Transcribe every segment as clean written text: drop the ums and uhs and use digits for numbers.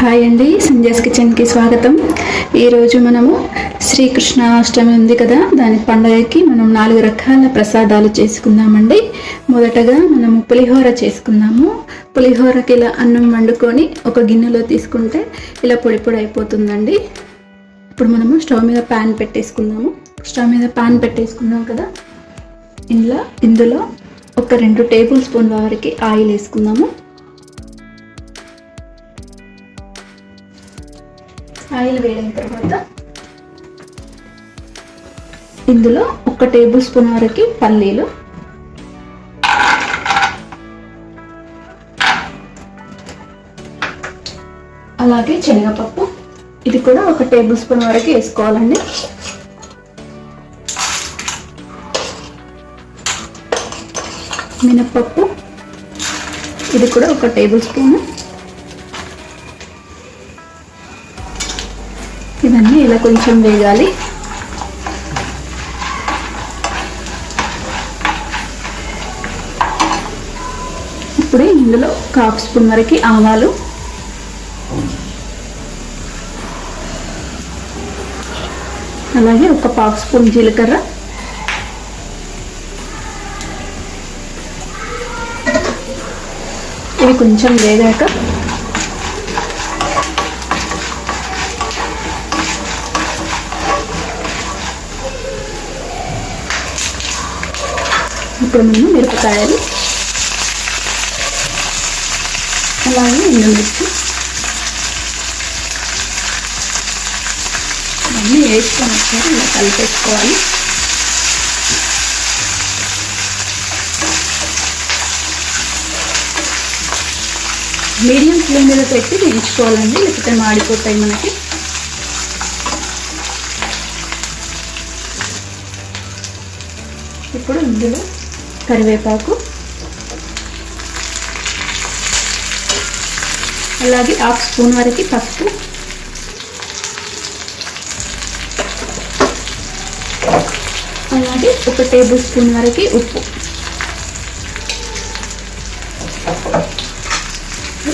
Hi అండి, సంజయ్స్ కిచెన్కి స్వాగతం. ఈరోజు మనము శ్రీకృష్ణాష్టమి ఉంది కదా, దాని పండుగకి మనం 4 రకాల ప్రసాదాలు చేసుకుందామండి. మొదటగా మనము పులిహోర చేసుకుందాము. పులిహోరకి ఇలా అన్నం వండుకొని ఒక గిన్నెలో తీసుకుంటే ఇలా పొడి పొడి అయిపోతుందండి. ఇప్పుడు మనము స్టవ్ మీద ప్యాన్ పెట్టేసుకుందాము. స్టవ్ మీద ప్యాన్ పెట్టేసుకున్నాం కదా, ఇందులో ఒక 2 టేబుల్ స్పూన్ల వరకు ఆయిల్ వేసుకుందాము. ఆయిల్ వేడిన తర్వాత ఇందులో 1 టేబుల్ స్పూన్ వరకు పల్లీలు, అలాగే శనగపప్పు, ఇది కూడా 1 టేబుల్ స్పూన్ వరకు వేసుకోవాలండి. మినప్పప్పు, ఇది కూడా 1 టేబుల్ స్పూన్. ఇవన్నీ ఇలా కొంచెం వేగాలి. ఇప్పుడు ఇందులో 1/2 స్పూన్ వరకు ఆవాలు, అలాగే 1/2 స్పూన్ జీలకర్ర, ఇవి కొంచెం వేగాక ఇప్పుడు మనం మిరపకాయలు, అలాగే ఎండుమిర్చి ఇవన్నీ వేసుకొని ఒకసారి ఇలా కలిపేసుకోవాలి. మీడియం ఫ్లేమ్ మీద పెట్టి వేయించుకోవాలండి, లేకపోతే మాడిపోతాయి మనకి. ఇప్పుడు ఇందులో కరివేపాకు, అలాగే 1/2 స్పూన్ వరకు పసుపు, అలాగే 1 టేబుల్ స్పూన్ వరకు ఉప్పు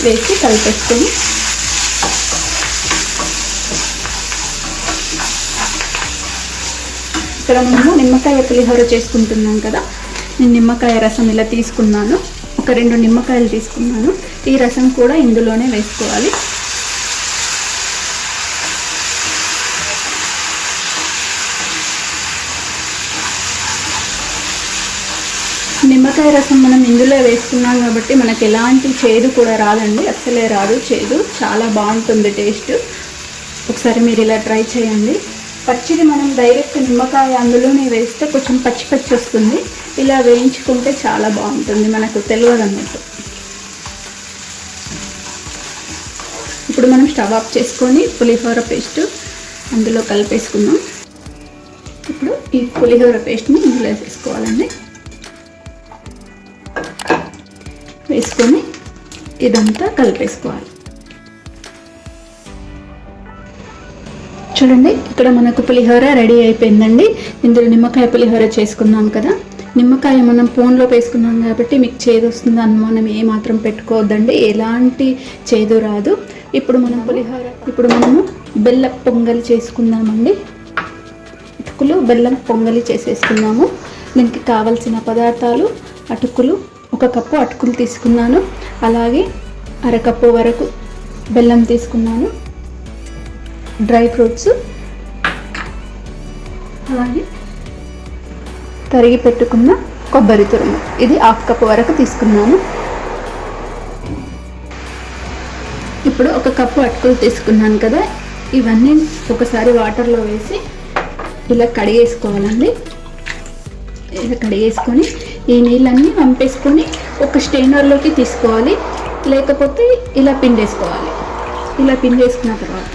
వేసి కలిపేసుకొని ఇక్కడ మనము నిమ్మకాయ పులిహోర చేసుకుంటున్నాం కదా, నేను నిమ్మకాయ రసం ఇలా తీసుకున్నాను. ఒక 2 నిమ్మకాయలు తీసుకున్నాను. ఈ రసం కూడా ఇందులోనే వేసుకోవాలి. నిమ్మకాయ రసం మనం ఇందులో వేసుకున్నాం కాబట్టి మనకి ఎలాంటి చేదు కూడా రాదండి, అస్సలే రాదు చేదు, చాలా బాగుంటుంది టేస్ట్. ఒకసారి మీరు ఇలా ట్రై చేయండి. పచ్చిది మనం డైరెక్ట్ నిమ్మకాయ అందులోనే వేస్తే కొంచెం పచ్చి పచ్చి వస్తుంది. ఇలా వేయించుకుంటే చాలా బాగుంటుంది, మనకు తెలియదు అన్నట్టు. ఇప్పుడు మనం స్టవ్ ఆఫ్ చేసుకొని పులిహోర పేస్ట్ అందులో కలిపేసుకుందాం. ఇప్పుడు ఈ పులిహోర పేస్ట్ని ఇందులో వేసుకోవాలండి. వేసుకొని ఇదంతా కలిపేసుకోవాలి. చూడండి, ఇక్కడ మనకు పులిహోర రెడీ అయిపోయిందండి. ఇందులో నిమ్మకాయ పులిహోర చేసుకున్నాం కదా, నిమ్మకాయ మనం ఫోన్లో వేసుకున్నాం కాబట్టి మీకు చేదు వస్తుంది అనుమానం ఏమాత్రం పెట్టుకోవద్దండి, ఎలాంటి చేదు రాదు. ఇప్పుడు మనము బెల్లం పొంగలి చేసుకుందామండి. అటుకులు బెల్లం పొంగలి చేసేసుకున్నాము. దీనికి కావలసిన పదార్థాలు: అటుకులు, 1 కప్పు అటుకులు తీసుకున్నాను, అలాగే 1/2 కప్పు వరకు బెల్లం తీసుకున్నాను, డ్రై ఫ్రూట్స్, అలాగే తరిగి పెట్టుకున్న కొబ్బరి తురుము, ఇది 1/2 కప్పు వరకు తీసుకున్నాను. ఇప్పుడు 1 కప్పు అటుకులు తీసుకున్నాను కదా, ఇవన్నీ ఒకసారి వాటర్లో వేసి ఇలా కడిగేసుకోవాలండి. ఇలా కడిగేసుకొని ఈ నీళ్ళన్నీ వంపేసుకొని ఒక స్టెయినర్లోకి తీసుకోవాలి, లేకపోతే ఇలా పిండేసుకోవాలి. ఇలా పిండేసుకున్న తర్వాత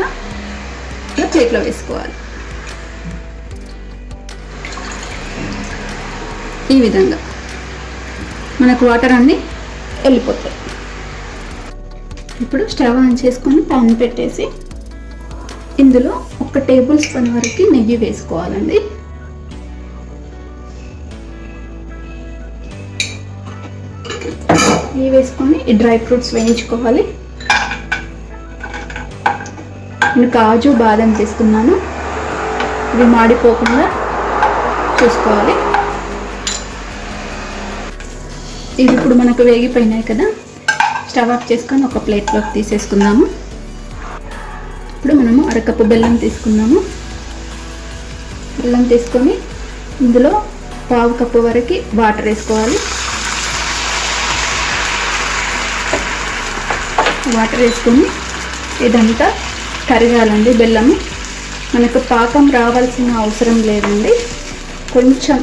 ఇలా ప్లేట్లో వేసుకోవాలి. ఈ విధంగా మనకు వాటర్ అన్నీ వెళ్ళిపోతాయి. ఇప్పుడు స్టవ్ ఆన్ చేసుకొని ప్యాన్ పెట్టేసి ఇందులో 1 టేబుల్ స్పూన్ వరకు నెయ్యి వేసుకోవాలండి. నెయ్యి వేసుకొని ఈ డ్రై ఫ్రూట్స్ వేయించుకోవాలి. నేను కాజు బాదం తీసుకున్నాను. ఇవి మాడిపోకుండా చూసుకోవాలి. ఇవి ఇప్పుడు మనకు వేగిపోయినాయి కదా, స్టవ్ ఆఫ్ చేసుకొని ఒక ప్లేట్లోకి తీసేసుకుందాము. ఇప్పుడు మనము అరకప్పు బెల్లం తీసుకున్నాము. బెల్లం తీసుకొని ఇందులో పావు కప్పు వరకు వాటర్ వేసుకోవాలి. వాటర్ వేసుకొని ఇదంతా కరగాలండి. బెల్లము మనకు పాకం రావాల్సిన అవసరం లేదండి. కొంచెం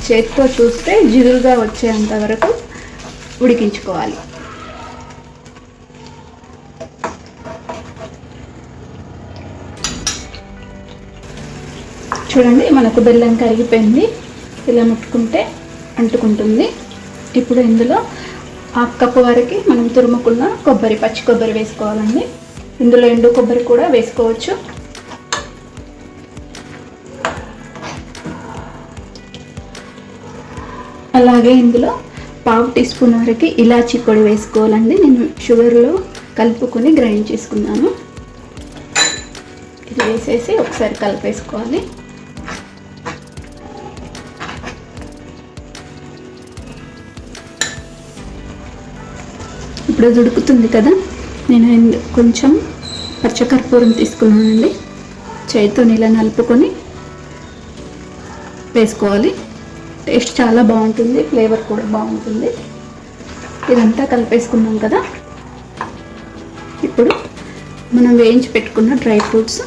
చేతితో చూస్తే జిగురుగా వచ్చేంత వరకు ఉడికించుకోవాలి. చూడండి, మనకు బెల్లం కరిగిపోయింది. ఇలా ముట్టుకుంటే అంటుకుంటుంది. ఇప్పుడు ఇందులో హాఫ్ కప్పు వరకు మనం తురుముకున్న కొబ్బరి, పచ్చి కొబ్బరి వేసుకోవాలండి. ఇందులో ఎండు కొబ్బరి కూడా వేసుకోవచ్చు. అలాగే ఇందులో పావు టీ స్పూన్ వరకు ఇలాచీ పొడి వేసుకోవాలండి. నేను షుగర్లో కలుపుకొని గ్రైండ్ చేసుకున్నాను. ఇది వేసేసి ఒకసారి కలిపేసుకోవాలి. ఇప్పుడు అది ఉడుకుతుంది కదా, నేను కొంచెం పచ్చకర్పూరం తీసుకున్నానండి. చేతితో ఇలా నలుపుకొని వేసుకోవాలి. టేస్ట్ చాలా బాగుంటుంది, ఫ్లేవర్ కూడా బాగుంటుంది. ఇదంతా కలిపేసుకున్నాం కదా, ఇప్పుడు మనం వేయించి పెట్టుకున్న డ్రై ఫ్రూట్స్,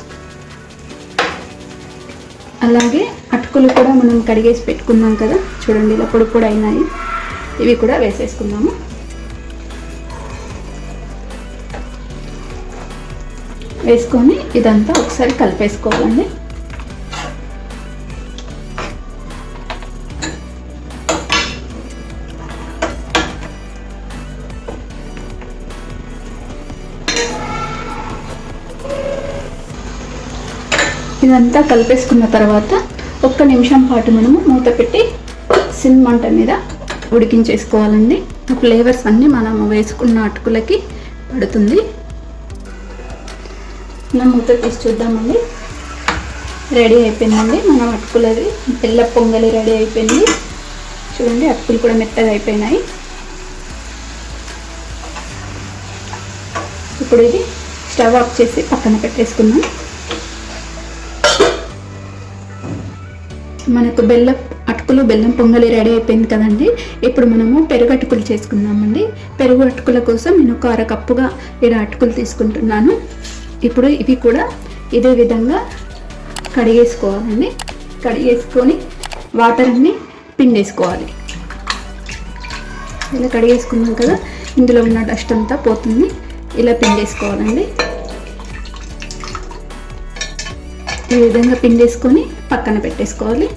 అలాగే అటుకులు కూడా మనం కడిగేసి పెట్టుకున్నాం కదా, చూడండి ఇలా పొడి పొడి అయినాయి. ఇవి కూడా వేసేసుకున్నాము. వేసుకొని ఇదంతా ఒకసారి కలిపేసుకోవాలండి. ఇదంతా కలిపేసుకున్న తర్వాత ఒక్క నిమిషం పాటు మనము మూత పెట్టి సిమ్ మంట మీద ఉడికించేసుకోవాలండి. ఫ్లేవర్స్ అన్నీ మనము వేసుకున్న అటుకులకి పడుతుంది. మనం మూత తీసి చూద్దామండి. రెడీ అయిపోయిందండి మన అటుకులది. బెల్ల పొంగలి రెడీ అయిపోయింది. చూడండి, అటుకులు కూడా మెత్తగా అయిపోయినాయి. ఇప్పుడు ఇది స్టవ్ ఆఫ్ చేసి పక్కన పెట్టేసుకుందాం. మనకు అటుకులు బెల్లం పొంగలి రెడీ అయిపోయింది కదండి. ఇప్పుడు మనము పెరుగు అటుకులు చేసుకుందామండి. పెరుగు అటుకుల కోసం నేను ఒక అరకప్పుగా ఇలా అటుకులు తీసుకుంటున్నాను. ఇప్పుడు ఇవి కూడా ఇదే విధంగా కడిగేసుకోవాలండి. కడిగేసుకొని వాటర్ అన్ని పిండేసుకోవాలి. ఇలా కడిగేసుకున్నాం కదా, ఇందులో ఉన్న డస్ట్ అంతా పోతుంది. ఇలా పిండేసుకోవాలండి. ఈ విధంగా పిండేసుకొని పక్కన పెట్టేసుకోవాలి.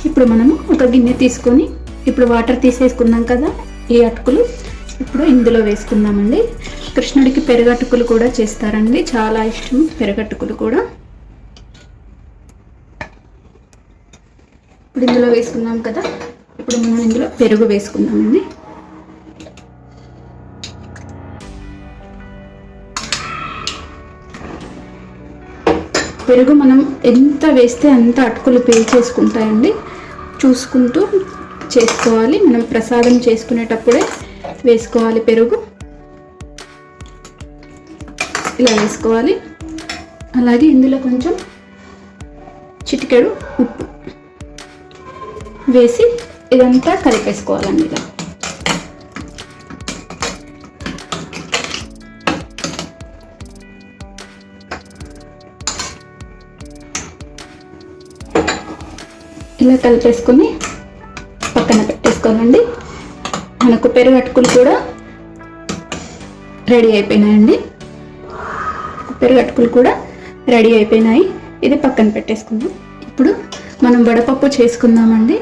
ఇప్పుడు మనము ఒక గిన్నె తీసుకొని ఇప్పుడు వాటర్ తీసేసుకున్నాం కదా, ఈ అటుకులు ఇప్పుడు ఇందులో వేసుకుందామండి. కృష్ణుడికి పెరుగట్టుకులు కూడా చేస్తారండి, చాలా ఇష్టం పెరుగట్టుకులు కూడా. ఇప్పుడు ఇందులో వేసుకున్నాం కదా, ఇప్పుడు మనం ఇందులో పెరుగు వేసుకుందామండి. పెరుగు మనం ఎంత వేస్తే అంత అటుకులు పీల్చేసుకుంటాయండి. చూసుకుంటూ చేసుకోవాలి. మనం ప్రసాదం చేసుకునేటప్పుడే వేసుకోవాలి పెరుగు. ఇలా వేసుకోవాలి. అలాగే ఇందులో కొంచెం చిటికెడు ఉప్పు వేసి ఇదంతా కలిపేసుకోవాలండి. ఇలా ఇలా కలిపేసుకొని పక్కన పెట్టేసుకోవాలండి. మనకు పెరుగు అటుకులు కూడా రెడీ అయిపోయినాయండి. పెరుగు అటుకులు కూడా రెడీ అయిపోయినాయి. ఇది పక్కన పెట్టేసుకుందాం. ఇప్పుడు మనం వడపప్పు చేసుకుందామండి.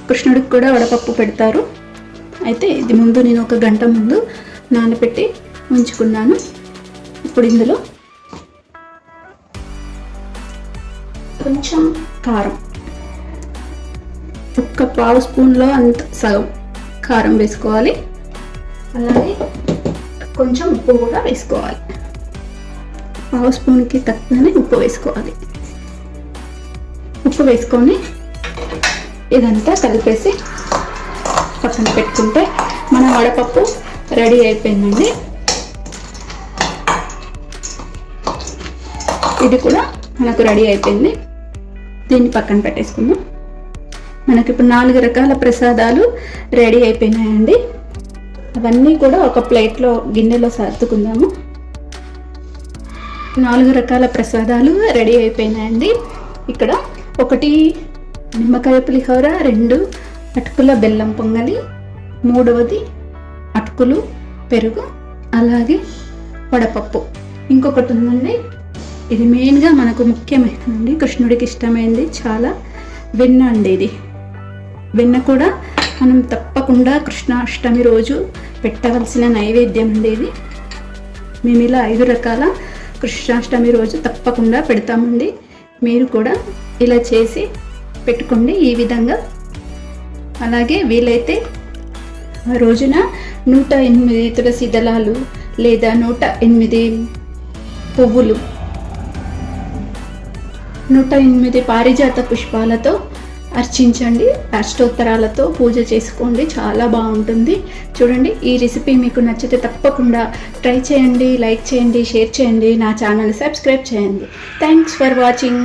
కృష్ణుడికి కూడా వడపప్పు పెడతారు. అయితే ఇది ముందు నేను ఒక గంట ముందు నానబెట్టి ఉంచుకున్నాను. ఇప్పుడు ఇందులో కొంచెం కారం, ఒక్క పావు స్పూన్లో అంత సగం కారం వేసుకోవాలి. అలాగే కొంచెం ఉప్పు కూడా వేసుకోవాలి. పావు స్పూన్కి తక్కువనే ఉప్పు వేసుకోవాలి. ఉప్పు వేసుకొని ఇదంతా కలిపేసి పక్కన పెట్టుకుంటే మన వడపప్పు రెడీ అయిపోయిందండి. ఇది కూడా మనకు రెడీ అయిపోయింది. దీన్ని పక్కన పెట్టేసుకుందాం. మనకి ఇప్పుడు 4 రకాల ప్రసాదాలు రెడీ అయిపోయినాయండి. అవన్నీ కూడా ఒక ప్లేట్లో గిన్నెలో సర్దుకుందాము. 4 రకాల ప్రసాదాలు రెడీ అయిపోయినాయండి. ఇక్కడ 1 నిమ్మకాయ పులిహోర, 2 అటుకుల బెల్లం పొంగలి, 3వది అటుకులు పెరుగు, అలాగే వడపప్పు. ఇంకొకటి ఉందండి, ఇది మెయిన్గా మనకు ముఖ్యమైనదండి, కృష్ణుడికి ఇష్టమైనది చాలా, వెన్న అండి. ఇది వెన్న కూడా మనం తప్పకుండా కృష్ణాష్టమి రోజు పెట్టవలసిన నైవేద్యం అండి. ఇది మేము ఇలా 5 రకాల కృష్ణాష్టమి రోజు తప్పకుండా పెడతామండి. మీరు కూడా ఇలా చేసి పెట్టుకోండి ఈ విధంగా. అలాగే వీలైతే ఆ రోజున 108 తులసి దళాలు లేదా 108 పువ్వులు, 108 పారిజాత పుష్పాలతో అర్చించండి. అష్టోత్తరాలతో పూజ చేసుకోండి, చాలా బాగుంటుంది. చూడండి, ఈ రెసిపీ మీకు నచ్చితే తప్పకుండా ట్రై చేయండి, లైక్ చేయండి, షేర్ చేయండి, నా ఛానల్ సబ్స్క్రైబ్ చేయండి. Thanks for watching.